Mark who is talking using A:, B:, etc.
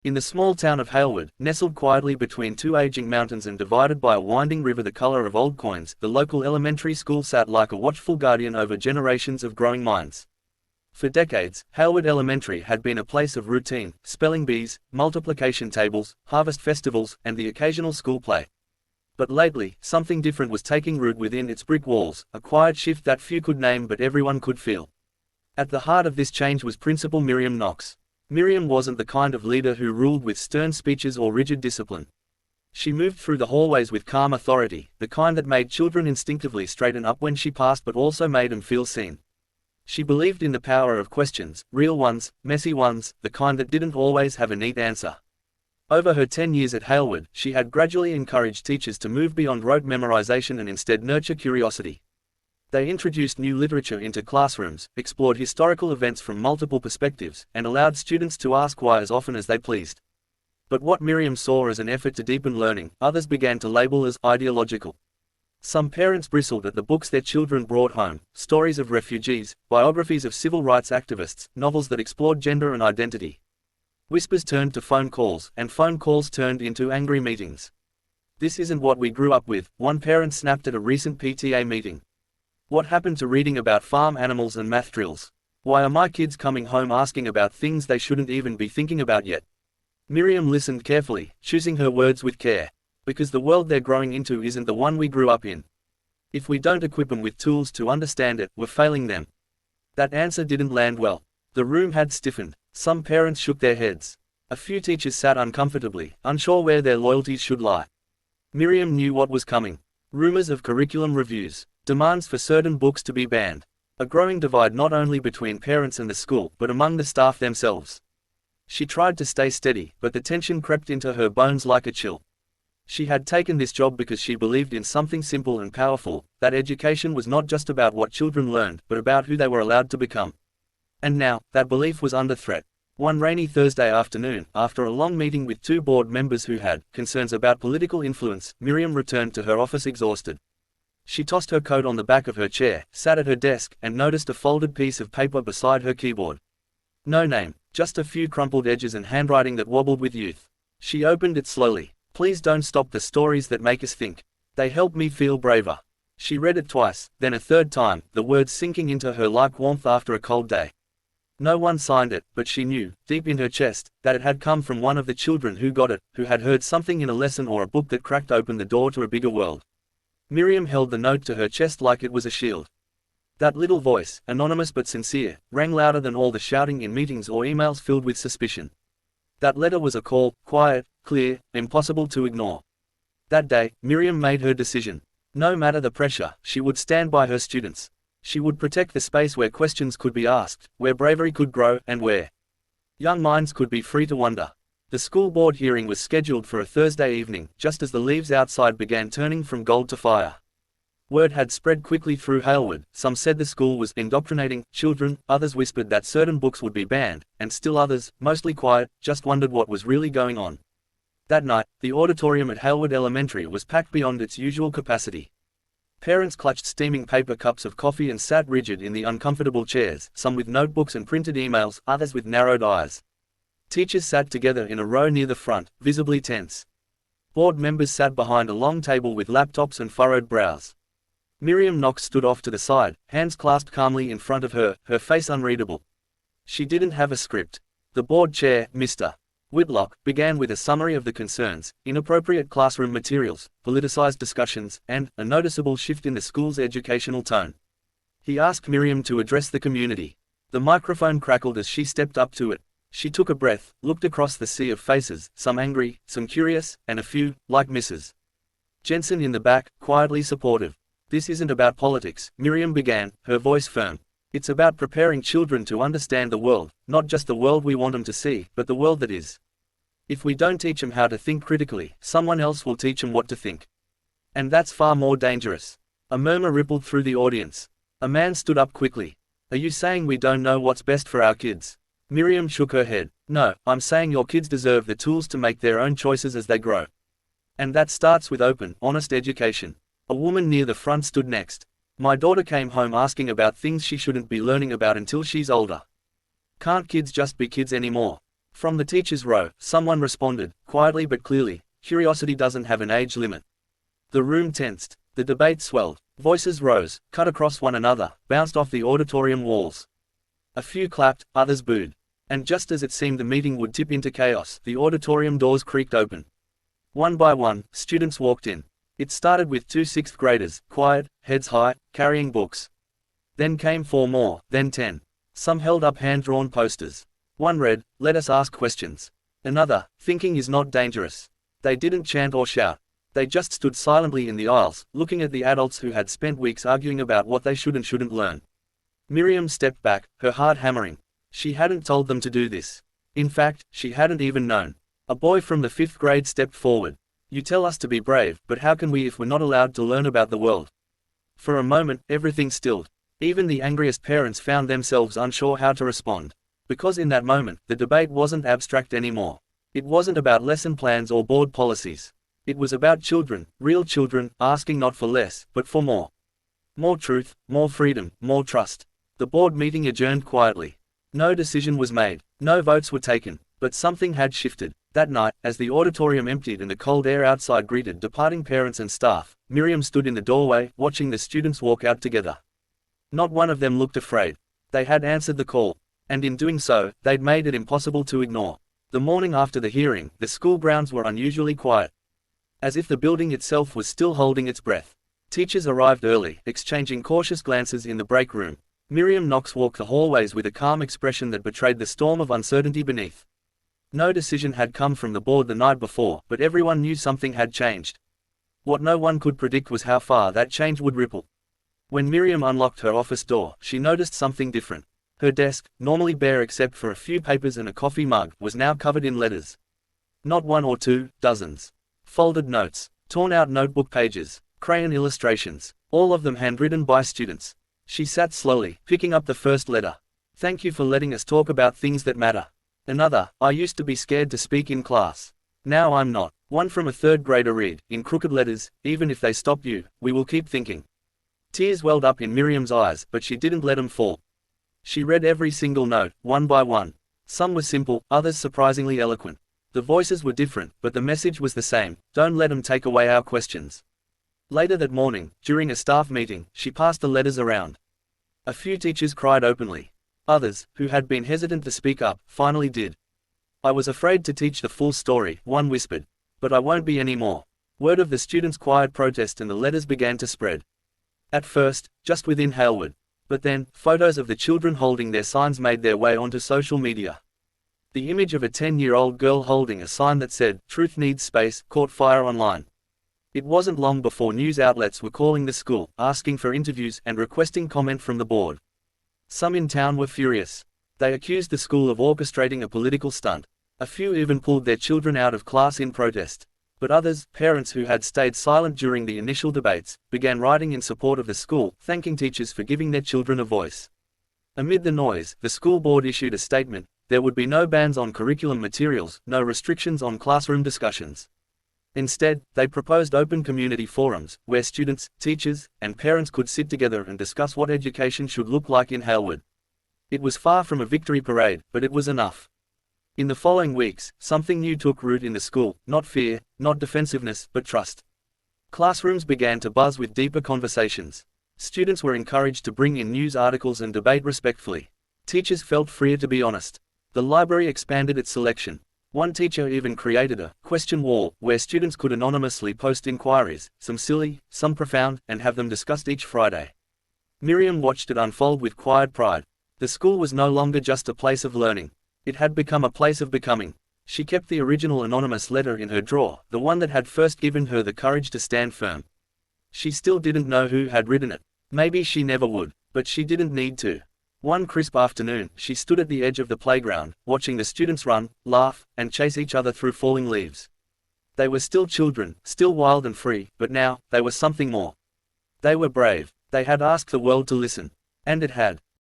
A: In the small town of Halewood, nestled quietly between two aging mountains and divided by a winding river the color of old coins, the local elementary school sat like a watchful guardian over generations of growing minds. For decades, Halewood Elementary had been a place of routine, spelling bees, multiplication tables, harvest festivals, and the occasional school play. But lately, something different was taking root within its brick walls, a quiet shift that few could name but everyone could feel. At the heart of this change was Principal Miriam Knox. Miriam wasn't the kind of leader who ruled with stern speeches or rigid discipline. She moved through the hallways with calm authority, the kind that made children instinctively straighten up when she passed but also made them feel seen. She believed in the power of questions, real ones, messy ones, the kind that didn't always have a neat answer. Over her 10 years at Halewood, she had gradually encouraged teachers to move beyond rote memorization and instead nurture curiosity. They introduced new literature into classrooms, explored historical events from multiple perspectives, and allowed students to ask why as often as they pleased. But what Miriam saw as an effort to deepen learning, others began to label as ideological. Some parents bristled at the books their children brought home, stories of refugees, biographies of civil rights activists, novels that explored gender and identity. Whispers turned to phone calls, and phone calls turned into angry meetings. "This isn't what we grew up with," one parent snapped at a recent PTA meeting. "What happened to reading about farm animals and math drills? Why are my kids coming home asking about things they shouldn't even be thinking about yet?" Miriam listened carefully, choosing her words with care. "Because the world they're growing into isn't the one we grew up in. If we don't equip them with tools to understand it, we're failing them." That answer didn't land well. The room had stiffened. Some parents shook their heads. A few teachers sat uncomfortably, unsure where their loyalties should lie. Miriam knew what was coming. Rumors of curriculum reviews. Demands for certain books to be banned. A growing divide not only between parents and the school, but among the staff themselves. She tried to stay steady, but the tension crept into her bones like a chill. She had taken this job because she believed in something simple and powerful, that education was not just about what children learned, but about who they were allowed to become. And now, that belief was under threat. One rainy Thursday afternoon, after a long meeting with two board members who had concerns about political influence, Miriam returned to her office exhausted. She tossed her coat on the back of her chair, sat at her desk, and noticed a folded piece of paper beside her keyboard. No name, just a few crumpled edges and handwriting that wobbled with youth. She opened it slowly. "Please don't stop the stories that make us think. They help me feel braver." She read it twice, then a third time, the words sinking into her like warmth after a cold day. No one signed it, but she knew, deep in her chest, that it had come from one of the children who got it, who had heard something in a lesson or a book that cracked open the door to a bigger world. Miriam held the note to her chest like it was a shield. That little voice, anonymous but sincere, rang louder than all the shouting in meetings or emails filled with suspicion. That letter was a call, quiet, clear, impossible to ignore. That day, Miriam made her decision. No matter the pressure, she would stand by her students. She would protect the space where questions could be asked, where bravery could grow, and where young minds could be free to wonder. The school board hearing was scheduled for a Thursday evening, just as the leaves outside began turning from gold to fire. Word had spread quickly through Halewood. Some said the school was indoctrinating children, others whispered that certain books would be banned, and still others, mostly quiet, just wondered what was really going on. That night, the auditorium at Halewood Elementary was packed beyond its usual capacity. Parents clutched steaming paper cups of coffee and sat rigid in the uncomfortable chairs, some with notebooks and printed emails, others with narrowed eyes. Teachers sat together in a row near the front, visibly tense. Board members sat behind a long table with laptops and furrowed brows. Miriam Knox stood off to the side, hands clasped calmly in front of her, her face unreadable. She didn't have a script. The board chair, Mr. Whitlock, began with a summary of the concerns: inappropriate classroom materials, politicized discussions, and a noticeable shift in the school's educational tone. He asked Miriam to address the community. The microphone crackled as she stepped up to it. She took a breath, looked across the sea of faces, some angry, some curious, and a few, like Mrs. Jensen in the back, quietly supportive. "This isn't about politics," Miriam began, her voice firm. "It's about preparing children to understand the world, not just the world we want them to see, but the world that is. If we don't teach them how to think critically, someone else will teach them what to think. And that's far more dangerous." A murmur rippled through the audience. A man stood up quickly. "Are you saying we don't know what's best for our kids?" Miriam shook her head. "No, I'm saying your kids deserve the tools to make their own choices as they grow. And that starts with open, honest education." A woman near the front stood next. "My daughter came home asking about things she shouldn't be learning about until she's older. Can't kids just be kids anymore?" From the teacher's row, someone responded, quietly but clearly, "Curiosity doesn't have an age limit." The room tensed. The debate swelled. Voices rose, cut across one another, bounced off the auditorium walls. A few clapped, others booed. And just as it seemed the meeting would tip into chaos, the auditorium doors creaked open. One by one, students walked in. It started with two sixth graders, quiet, heads high, carrying books. Then came 4 more, then 10. Some held up hand-drawn posters. One read, "Let us ask questions." Another, "Thinking is not dangerous." They didn't chant or shout. They just stood silently in the aisles, looking at the adults who had spent weeks arguing about what they should and shouldn't learn. Miriam stepped back, her heart hammering. She hadn't told them to do this. In fact, she hadn't even known. A boy from the 5th grade stepped forward. "You tell us to be brave, but how can we if we're not allowed to learn about the world?" For a moment, everything stilled. Even the angriest parents found themselves unsure how to respond. Because in that moment, the debate wasn't abstract anymore. It wasn't about lesson plans or board policies. It was about children, real children, asking not for less, but for more. More truth, more freedom, more trust. The board meeting adjourned quietly. No decision was made. No votes were taken. But something had shifted. That night, as the auditorium emptied and the cold air outside greeted departing parents and staff, Miriam stood in the doorway, watching the students walk out together. Not one of them looked afraid. They had answered the call. And in doing so, they'd made it impossible to ignore. The morning after the hearing, the school grounds were unusually quiet. As if the building itself was still holding its breath. Teachers arrived early, exchanging cautious glances in the break room. Miriam Knox walked the hallways with a calm expression that betrayed the storm of uncertainty beneath. No decision had come from the board the night before, but everyone knew something had changed. What no one could predict was how far that change would ripple. When Miriam unlocked her office door, she noticed something different. Her desk, normally bare except for a few papers and a coffee mug, was now covered in letters. Not 1 or 2, dozens. Folded notes, torn out notebook pages, crayon illustrations, all of them handwritten by students. She sat slowly, picking up the first letter. "Thank you for letting us talk about things that matter." Another, "I used to be scared to speak in class. Now I'm not." One from a 3rd grader read, in crooked letters, "Even if they stop you, we will keep thinking." Tears welled up in Miriam's eyes, but she didn't let them fall. She read every single note, one by one. Some were simple, others surprisingly eloquent. The voices were different, but the message was the same: don't let them take away our questions. Later that morning, during a staff meeting, she passed the letters around. A few teachers cried openly. Others, who had been hesitant to speak up, finally did. "I was afraid to teach the full story," one whispered. "But I won't be anymore." Word of the students' quiet protest and the letters began to spread. At first, just within Halewood. But then, photos of the children holding their signs made their way onto social media. The image of a 10-year-old girl holding a sign that said, "Truth needs space," caught fire online. It wasn't long before news outlets were calling the school, asking for interviews and requesting comment from the board. Some in town were furious. They accused the school of orchestrating a political stunt. A few even pulled their children out of class in protest. But others, parents who had stayed silent during the initial debates, began writing in support of the school, thanking teachers for giving their children a voice. Amid the noise, the school board issued a statement: there would be no bans on curriculum materials, no restrictions on classroom discussions. Instead, they proposed open community forums, where students, teachers, and parents could sit together and discuss what education should look like in Halewood. It was far from a victory parade, but it was enough. In the following weeks, something new took root in the school: not fear, not defensiveness, but trust. Classrooms began to buzz with deeper conversations. Students were encouraged to bring in news articles and debate respectfully. Teachers felt freer to be honest. The library expanded its selection. One teacher even created a question wall, where students could anonymously post inquiries, some silly, some profound, and have them discussed each Friday. Miriam watched it unfold with quiet pride. The school was no longer just a place of learning. It had become a place of becoming. She kept the original anonymous letter in her drawer, the one that had first given her the courage to stand firm. She still didn't know who had written it. Maybe she never would, but she didn't need to. One crisp afternoon, she stood at the edge of the playground, watching the students run, laugh, and chase each other through falling leaves. They were still children, still wild and free, but now, they were something more. They were brave. They had asked the world to listen. And it had.